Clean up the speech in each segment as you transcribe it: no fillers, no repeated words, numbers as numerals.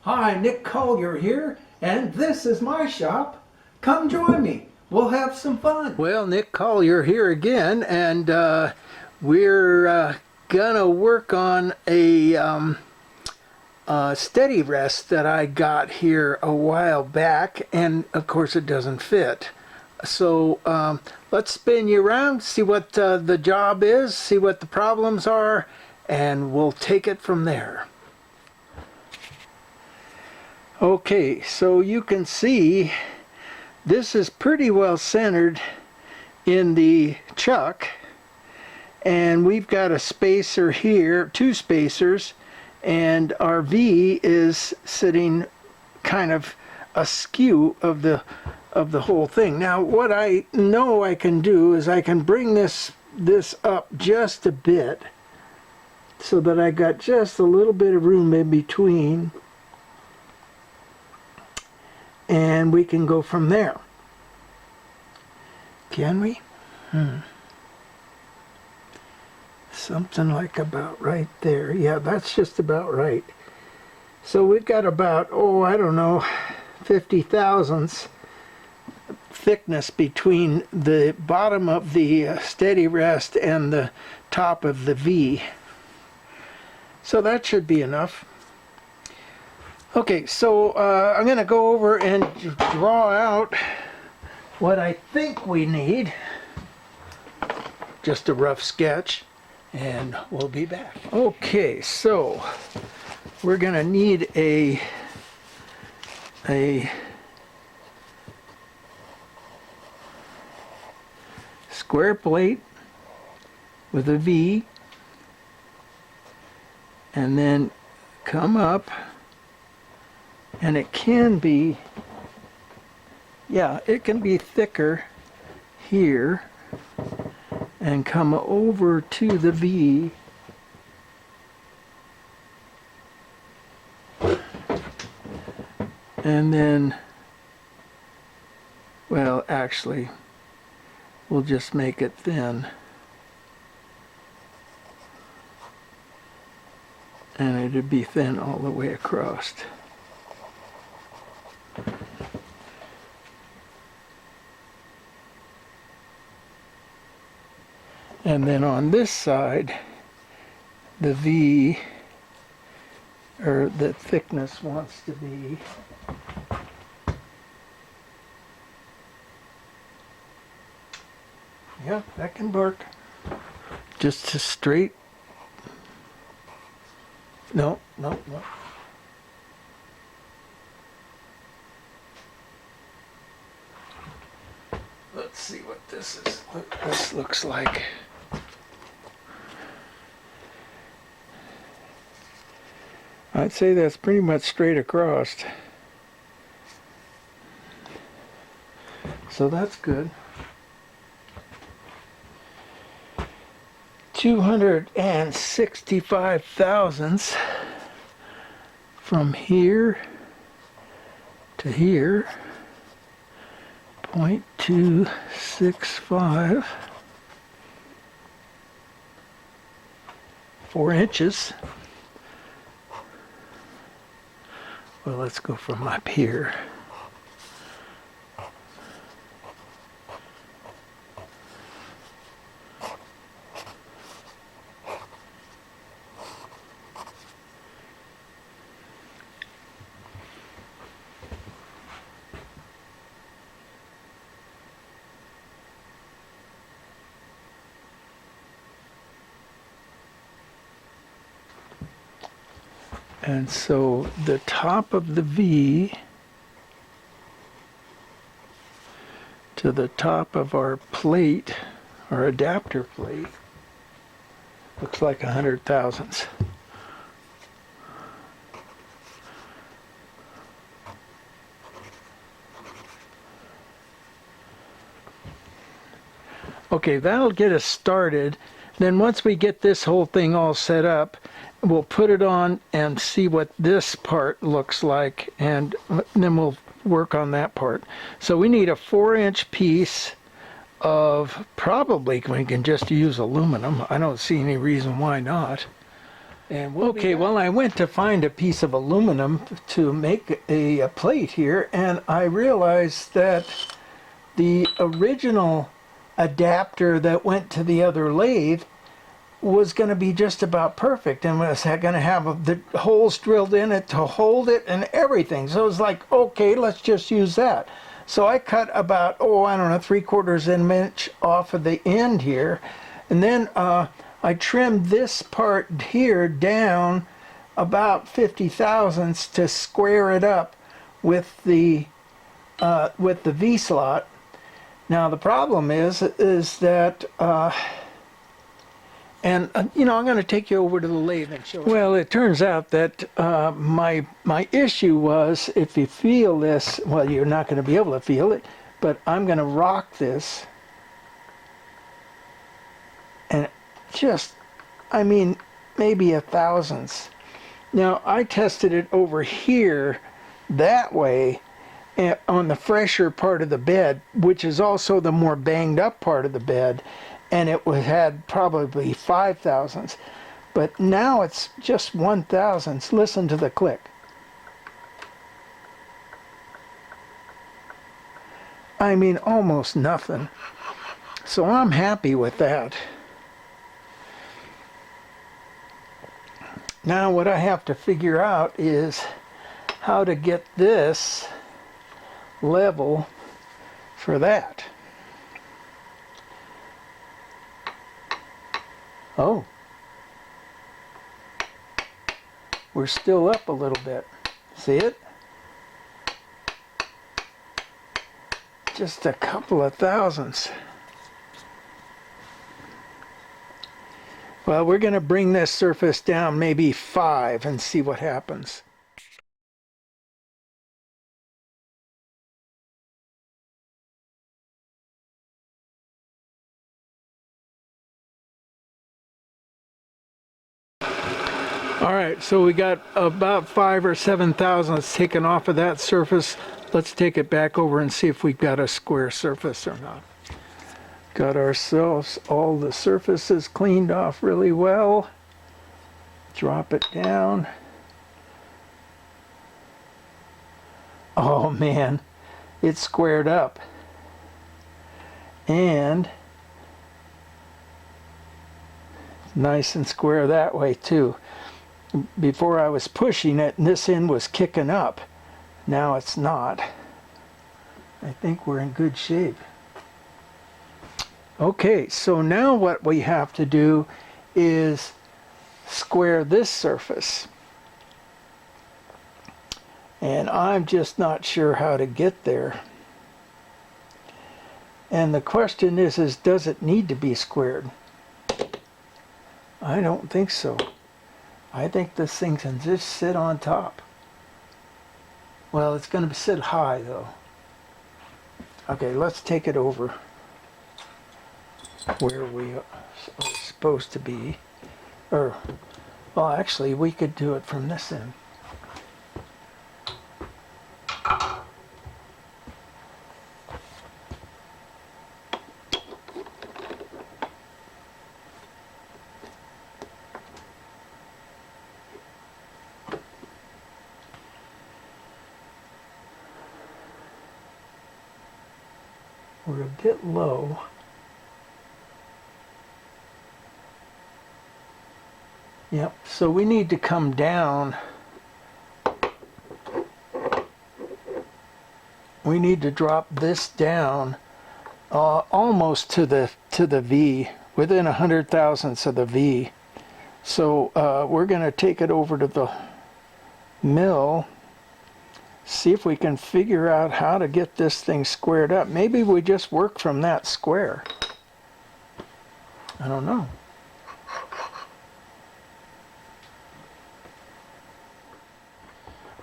Hi, Nick Collier here, and this is my shop. Come join me. We'll have some fun. Well, Nick Collier here again, and we're gonna work on a steady rest that I got here a while back, and of course it doesn't fit. So let's spin you around, see what the job is, see what the problems are, and we'll take it from there. Okay, so you can see this is pretty well centered in the chuck, and we've got a spacer here, two spacers, and our V is sitting kind of askew of the whole thing. Now what I know I can do is I can bring this up just a bit so that I got just a little bit of room in between, and we can go from there. Can we? Something like about right there. Yeah, that's just about right. So we've got about, I don't know, 50 thousandths thickness between the bottom of the steady rest and the top of the V. So that should be enough. Okay, so I'm going to go over and draw out what I think we need. Just a rough sketch, and we'll be back. Okay, so we're going to need a square plate with a V, and then come up. And it can be, yeah, it can be thicker here and come over to the V. And then, well, actually, we'll just make it thin. And it'd be thin all the way across. And then on this side, the V, or the thickness wants to be yeah, that can work. Just a straight, no. Let's see what this looks like. I'd say that's pretty much straight across. So that's good. 265 thousandths from here to here. 0.265, 4 inches. Well, let's go from up here. And so the top of the V to the top of our plate, our adapter plate, looks like 100 thousandths. Okay, that'll get us started. Then once we get this whole thing all set up, we'll put it on and see what this part looks like, and then we'll work on that part. So we need a 4-inch piece of, probably we can just use aluminum. I don't see any reason why not. And okay, well, I went to find a piece of aluminum to make a plate here, and I realized that the original adapter that went to the other lathe was going to be just about perfect, and was going to have the holes drilled in it to hold it and everything. So it was like, okay, let's just use that. So I cut about, I don't know, 3/4 of an inch off of the end here, and then I trimmed this part here down about 50 thousandths to square it up with the V slot. Now the problem is that you know, I'm going to take you over to the lathe and show you. Well, it turns out that my issue was, if you feel this, well, you're not going to be able to feel it, but I'm going to rock this, and just, I mean, maybe a thousandths. Now I tested it over here that way on the fresher part of the bed, which is also the more banged up part of the bed, and it had probably 5 thousandths, but now it's just 1 thousandths. Listen to the click. I mean, almost nothing. So I'm happy with that. Now what I have to figure out is how to get this level for that. Oh, we're still up a little bit. See it? Just a couple of thousandths. Well, we're going to bring this surface down maybe 5 and see what happens. All right, so we got about 5 or 7 thousandths taken off of that surface. Let's take it back over and see if we've got a square surface or not. Got ourselves all the surfaces cleaned off really well. Drop it down. Oh man, it's squared up. And nice and square that way too. Before I was pushing it and this end was kicking up. Now it's not. I think we're in good shape. Okay, so now what we have to do is square this surface. And I'm just not sure how to get there. And the question is does it need to be squared? I don't think so. I think this thing can just sit on top. Well, it's going to sit high though. Okay, let's take it over where we are supposed to be. Or, well, actually, we could do it from this end. We're a bit low. Yep, so we need to come down. We need to drop this down almost to the V, within 100 thousandths of the V. So we're going to take it over to the mill, see if we can figure out how to get this thing squared up. Maybe we just work from that square. I don't know.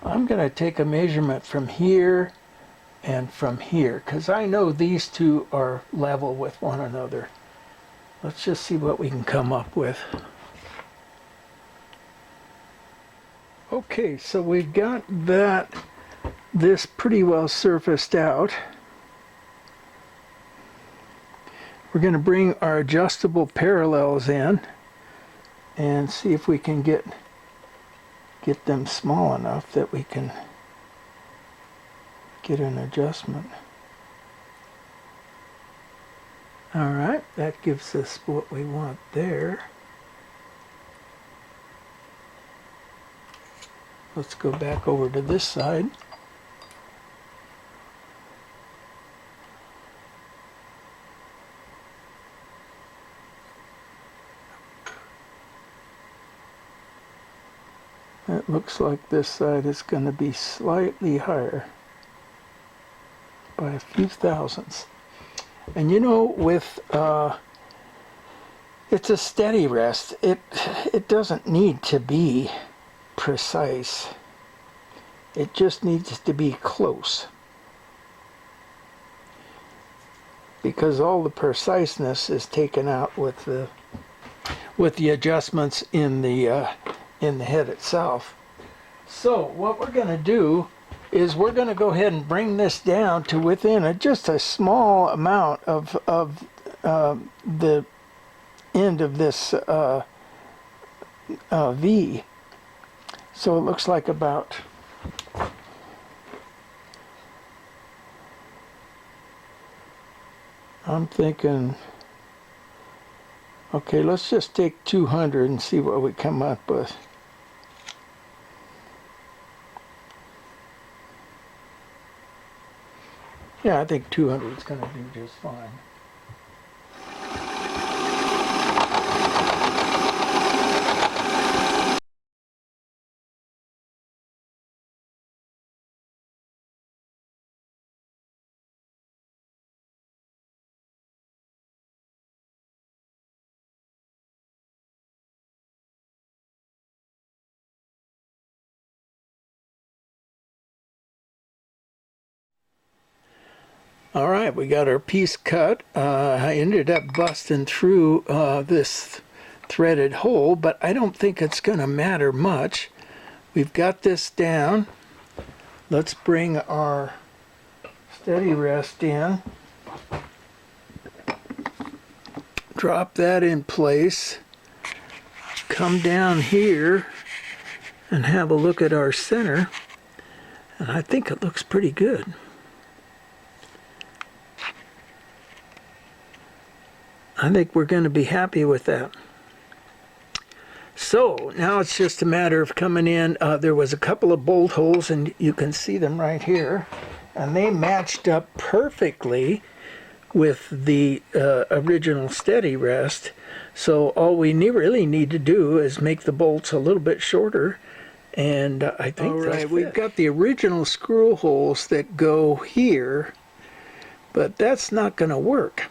I'm going to take a measurement from here and from here, because I know these two are level with one another. Let's just see what we can come up with. Okay, so we've got this pretty well surfaced out. We're going to bring our adjustable parallels in, and see if we can get them small enough that we can get an adjustment. Alright, that gives us what we want there. Let's go back over to this side. It looks like this side is going to be slightly higher by a few thousandths. And you know, with it's a steady rest. It doesn't need to be precise. It just needs to be close, because all the preciseness is taken out with the adjustments in the head itself. So what we're going to do is we're going to go ahead and bring this down to within just a small amount of the end of this V. So it looks like about I'm thinking, okay, let's just take 200 and see what we come up with. Yeah, I think 200 is going to do just fine. All right, we got our piece cut. I ended up busting through this threaded hole, but I don't think it's going to matter much. We've got this down. Let's bring our steady rest in. Drop that in place. Come down here and have a look at our center. And I think it looks pretty good. I think we're going to be happy with that. So now it's just a matter of coming in. There was a couple of bolt holes, and you can see them right here. And they matched up perfectly with the original steady rest. So all we really need to do is make the bolts a little bit shorter. And I think that's right. We've got the original screw holes that go here, but that's not going to work,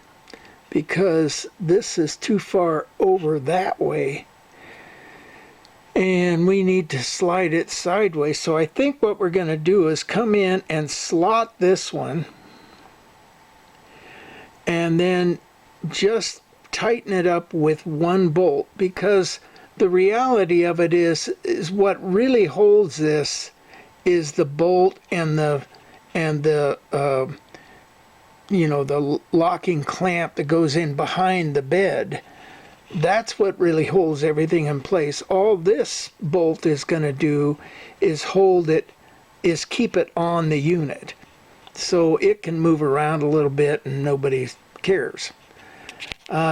because this is too far over that way and we need to slide it sideways. So I think what we're going to do is come in and slot this one and then just tighten it up with one bolt, because the reality of it is what really holds this is the bolt and the you know, the locking clamp that goes in behind the bed. That's what really holds everything in place. All this bolt is going to do is keep it on the unit, so it can move around a little bit and nobody cares.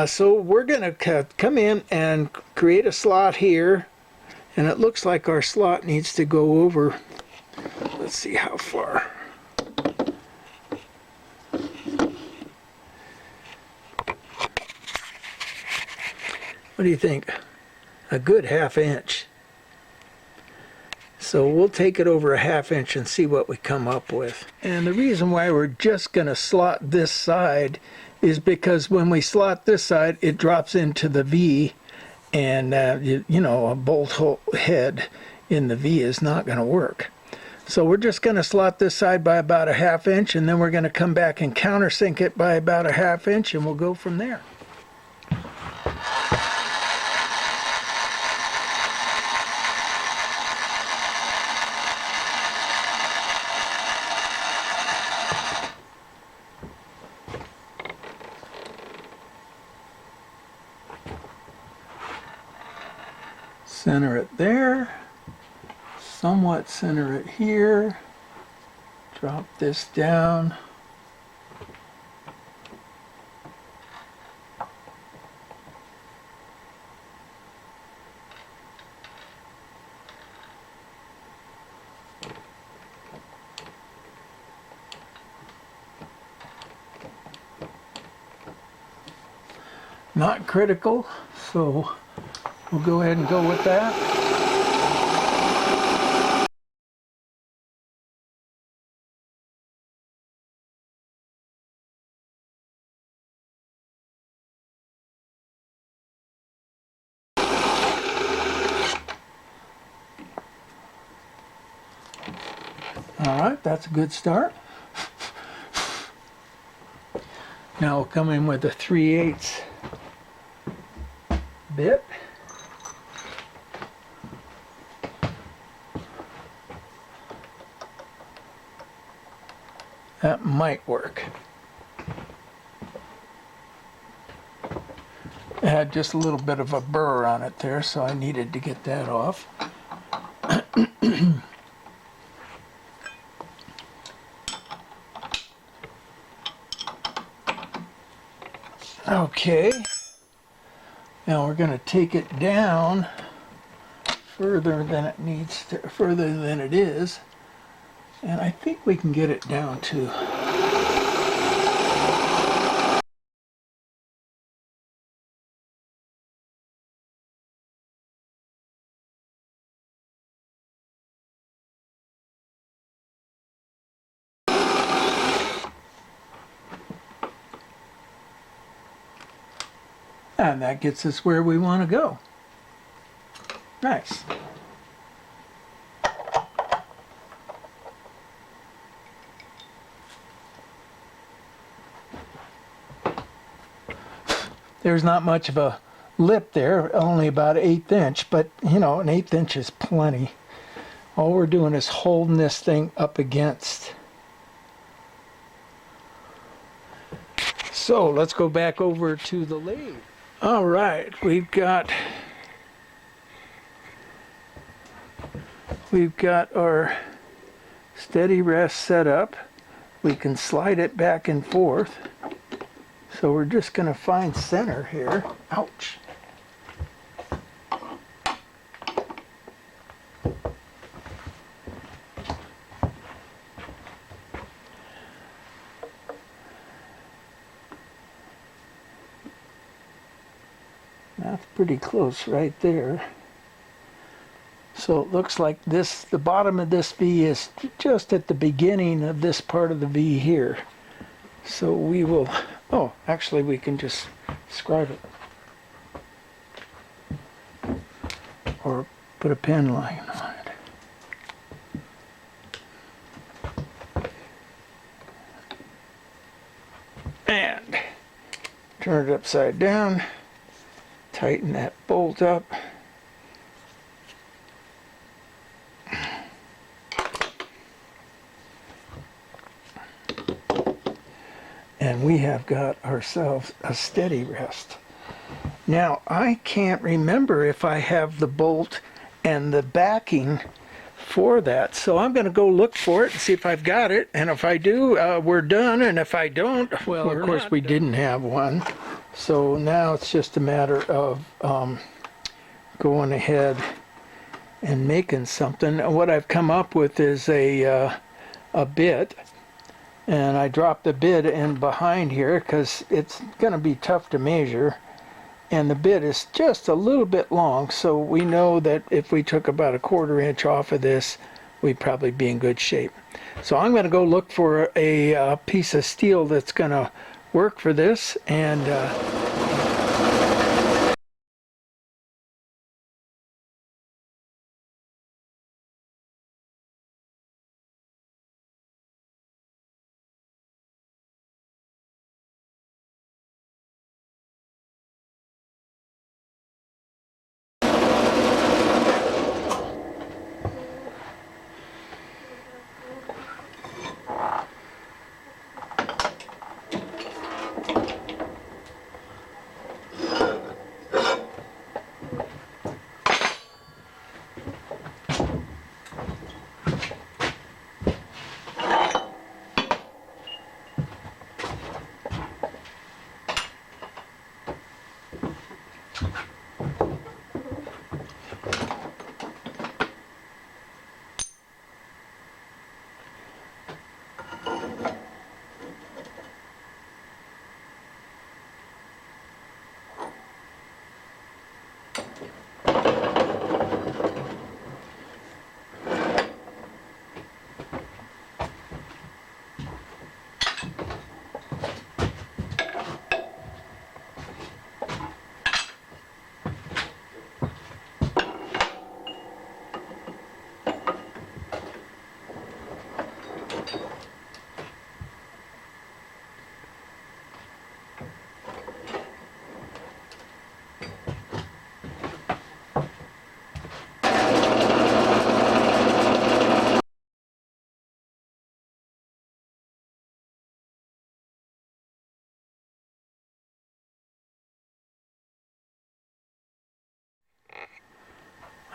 So we're going to come in and create a slot here, and it looks like our slot needs to go over, let's see how far. What do you think? A good ½ inch. So we'll take it over a ½ inch and see what we come up with. And the reason why we're just going to slot this side is because when we slot this side, it drops into the V, and you know, a bolt hole head in the V is not going to work. So we're just going to slot this side by about a ½ inch, and then we're going to come back and countersink it by about a ½ inch, and we'll go from there. Center it there. Somewhat center it here. Drop this down. Not critical, so we'll go ahead and go with that. All right, that's a good start. Now we'll come in with a 3/8 bit. That might work. It had just a little bit of a burr on it there, so I needed to get that off. Okay, now we're going to take it down further than it needs to, further than it is, and I think we can get it down to and that gets us where we want to go. Nice. There's not much of a lip there, only about 1/8 inch, but you know, an 1/8 inch is plenty. All we're doing is holding this thing up against. So let's go back over to the lathe. All right, we've got our steady rest set up. We can slide it back and forth. So we're just going to find center here. Ouch. That's pretty close right there. So it looks like this, the bottom of this V is just at the beginning of this part of the V here. So we will, oh, actually we can just scribe it. Or put a pen line on it. And turn it upside down. Tighten that bolt up. And we have got ourselves a steady rest. Now I can't remember if I have the bolt and the backing for that, so I'm going to go look for it and see if I've got it, and if I do, we're done, and if I don't, well, of course we didn't have one. So now it's just a matter of going ahead and making something. What I've come up with is a bit, and I dropped the bit in behind here because it's going to be tough to measure, and the bit is just a little bit long, so we know that if we took about 1/4 inch off of this, we'd probably be in good shape. So I'm going to go look for a piece of steel that's going to work for this, and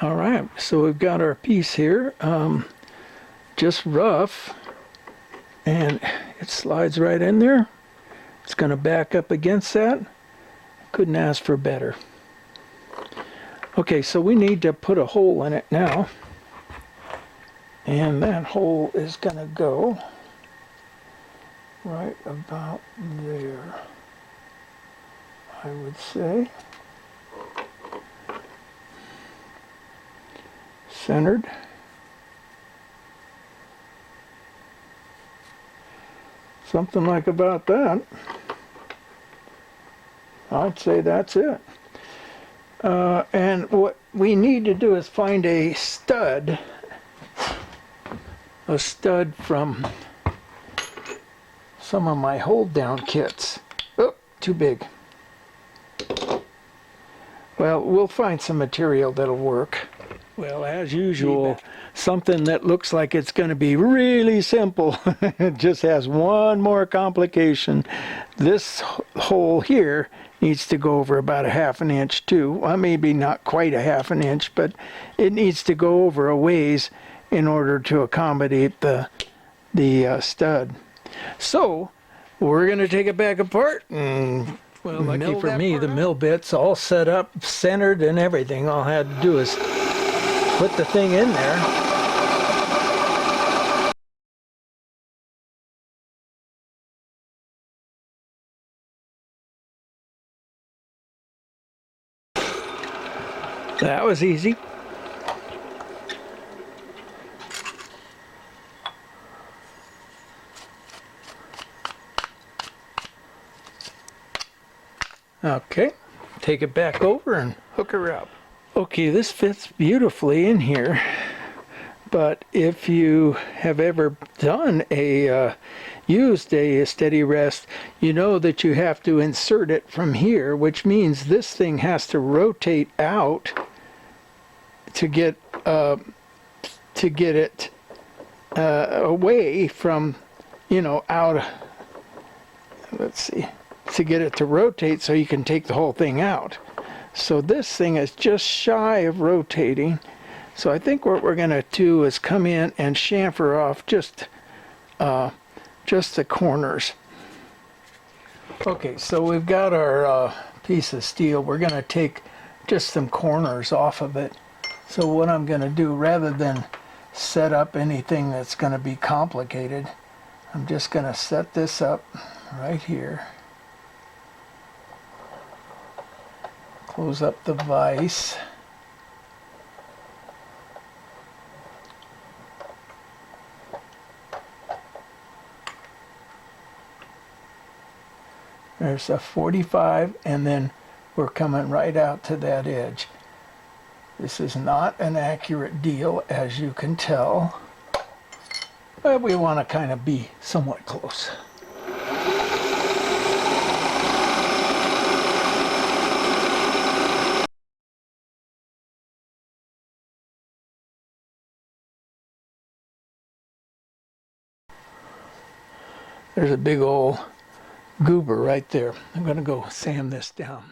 All right, so we've got our piece here, just rough, and it slides right in there. It's going to back up against that. Couldn't ask for better. Okay, so we need to put a hole in it now, and that hole is going to go right about there, I would say. Centered. Something like about that. I'd say that's it. And what we need to do is find a stud from some of my hold down kits. Oh, too big. Well, we'll find some material that'll work. Well, as usual, something that looks like it's going to be really simple. It just has one more complication. This hole here needs to go over about a ½ an inch too. Well, maybe not quite a ½ an inch, but it needs to go over a ways in order to accommodate the stud. So we're going to take it back apart, and well, lucky for me, the mill bit's all set up, centered, and everything. All I had to do is put the thing in there. That was easy. Okay, take it back over and hook her up. Okay, this fits beautifully in here, but if you have ever done used a steady rest, you know that you have to insert it from here, which means this thing has to rotate out to get it away from, you know, out. Let's see, to get it to rotate so you can take the whole thing out. So this thing is just shy of rotating. So I think what we're going to do is come in and chamfer off just the corners. Okay, so we've got our piece of steel. We're going to take just some corners off of it. So what I'm going to do, rather than set up anything that's going to be complicated, I'm just going to set this up right here. Close up the vise. There's a 45, and then we're coming right out to that edge. This is not an accurate deal, as you can tell, but we want to kind of be somewhat close. There's a big old goober right there. I'm going to go sand this down.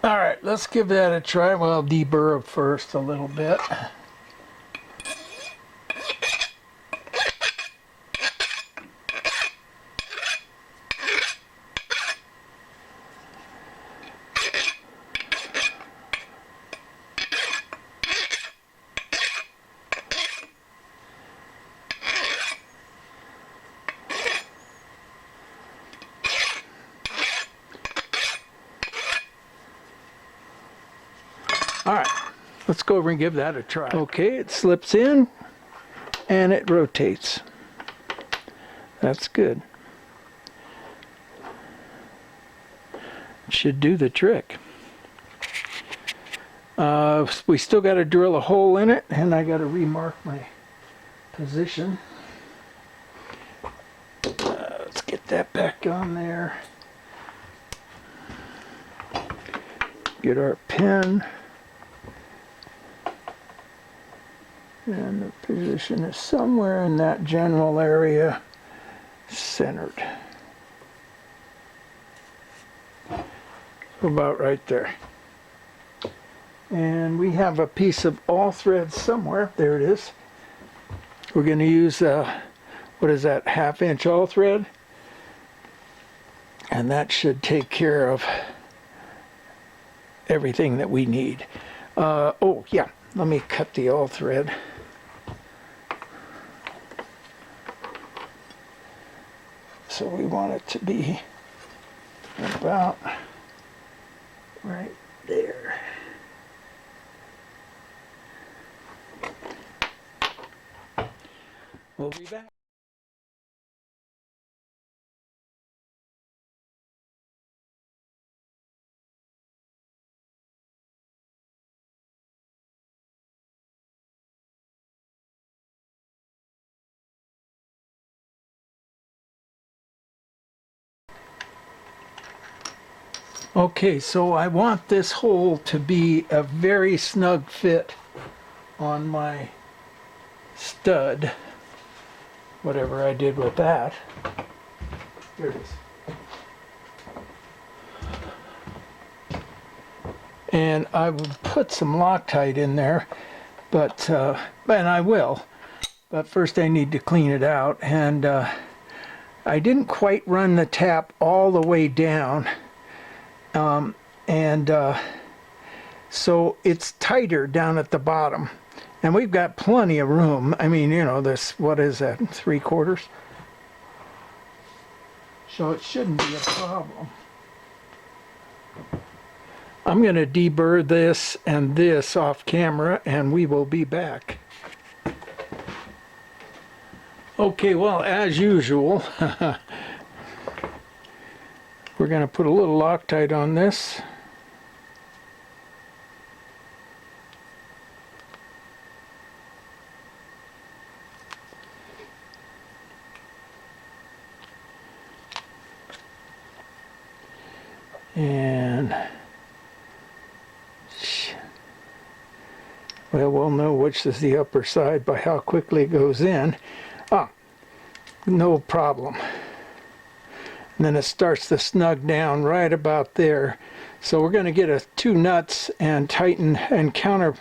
All right, let's give that a try. Well, deburr first a little bit. let's go over and give that a try. Okay, it slips in and it rotates. That's good. Should do the trick. We still got to drill a hole in it, and I got to remark my position. Let's get that back on there. Get our pin. And the position is somewhere in that general area, centered. About right there. And we have a piece of all thread somewhere. There it is. We're going to use, what is that, 1/2 inch all thread? And that should take care of everything that we need. Oh yeah, let me cut the all thread. So we want it to be about right there. We'll be back. Okay, so I want this hole to be a very snug fit on my stud, whatever I did with that. Here it is. And I would put some Loctite in there, but and I will, but first I need to clean it out. And I didn't quite run the tap all the way down. So it's tighter down at the bottom, and we've got plenty of room. I mean, you know, this, what is that, 3/4? So it shouldn't be a problem. I'm going to deburr this and this off camera, and we will be back. Okay, well, as usual, we're going to put a little Loctite on this. And, well, we'll know which is the upper side by how quickly it goes in. Ah, no problem. And then it starts to snug down right about there. So we're going to get two nuts and tighten and counter,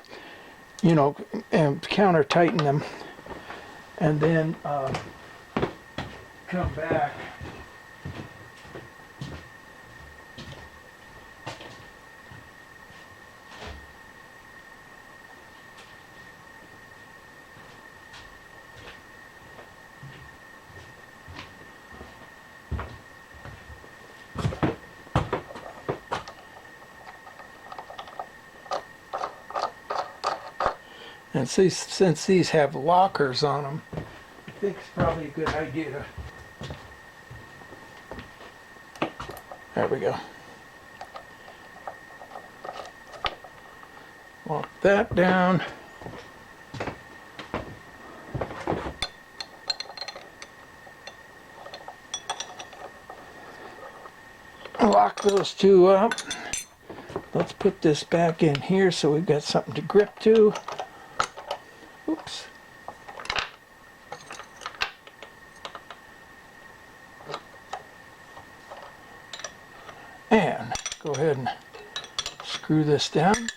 you know, and counter tighten them, and then come back. And see, since these have lockers on them, I think it's probably a good idea to... There we go. Lock that down. Lock those two up. Let's put this back in here so we've got something to grip to. Oops. And go ahead and screw this down.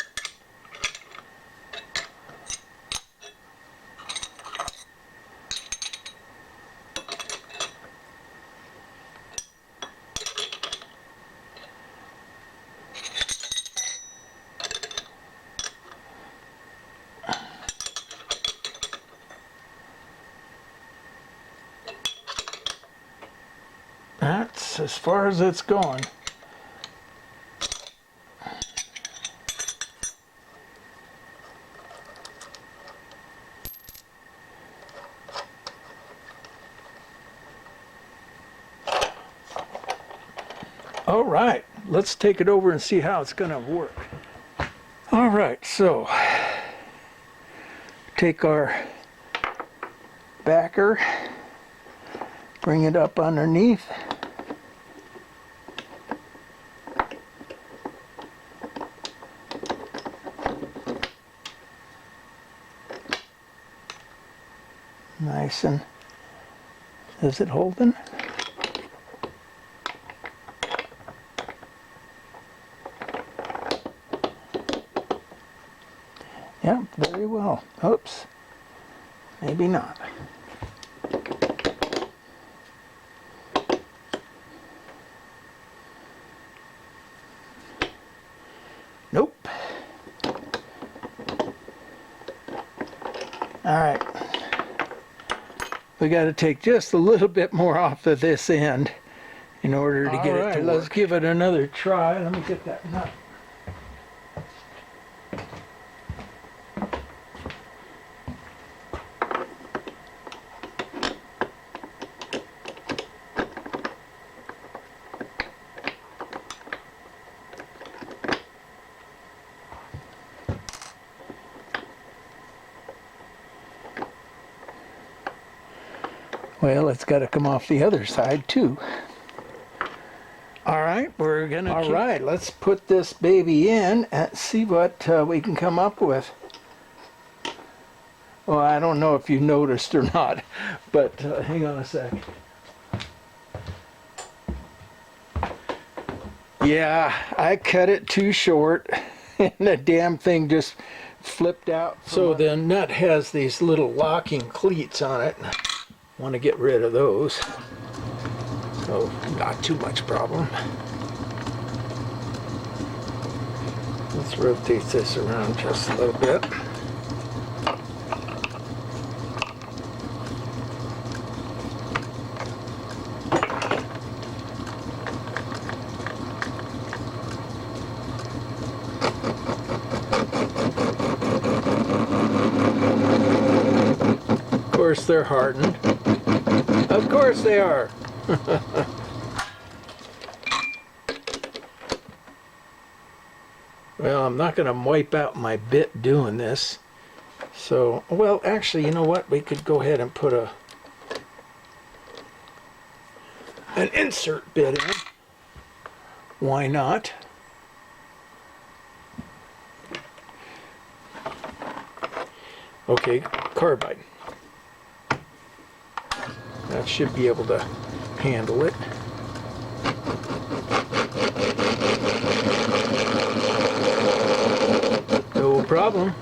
That's as far as it's going. All right, let's take it over and see how it's going to work. All right, so take our backer, bring it up underneath. Nice, and is it holding? Yeah, very well. Oops, maybe not. Nope. All right. We got to take just a little bit more off of this end in order to get it to work. Let's give it another try. Let me get that nut. Well, it's got to come off the other side too. All right, we're gonna. All right, let's put this baby in and see what we can come up with. Well, I don't know if you noticed or not, but hang on a sec. Yeah, I cut it too short, and the damn thing just flipped out. So the nut has these little locking cleats on it. Want to get rid of those, so not too much problem. Let's rotate this around just a little bit. Of course they're hardened. Of course they are. Well, I'm not going to wipe out my bit doing this. So, well, actually, you know what? We could go ahead and put an insert bit in. Why not? Okay, carbide. That should be able to handle it. No problem.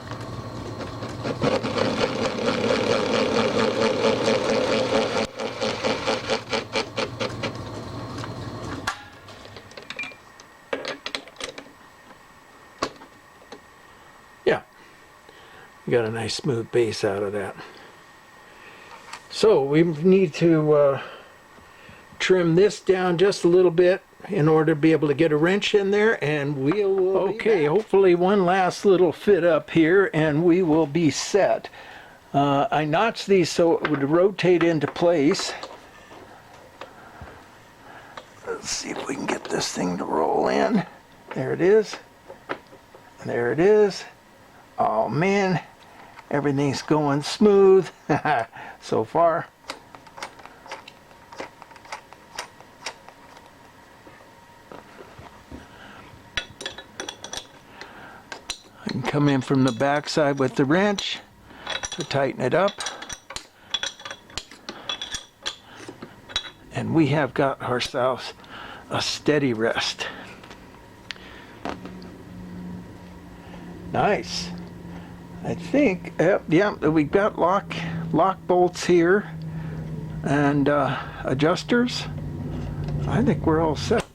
Yeah, we got a nice smooth base out of that. So we need to trim this down just a little bit in order to be able to get a wrench in there, and we will okay, hopefully one last little fit up here and we will be set. I notched these so it would rotate into place. Let's see if we can get this thing to roll in. There it is. There it is. Oh man, everything's going smooth so far. I can come in from the back side with the wrench to tighten it up. And we have got ourselves a steady rest. Nice. I think, yeah, we've got lock bolts here and adjusters. I think we're all set.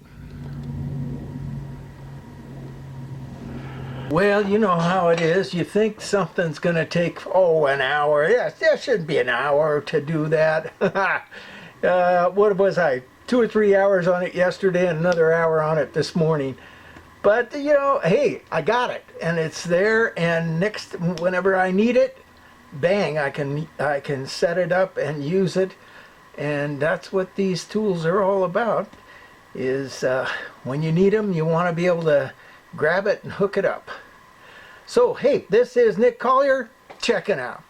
Well, you know how it is. You think something's going to take, an hour. Yes, there shouldn't be an hour to do that. What was I? 2 or 3 hours on it yesterday and another hour on it this morning. But, you know, hey, I got it. And it's there, and whenever I need it, bang, I can set it up and use it. And that's what these tools are all about, is when you need them, you want to be able to grab it and hook it up. So hey, this is Nick Collier checking out.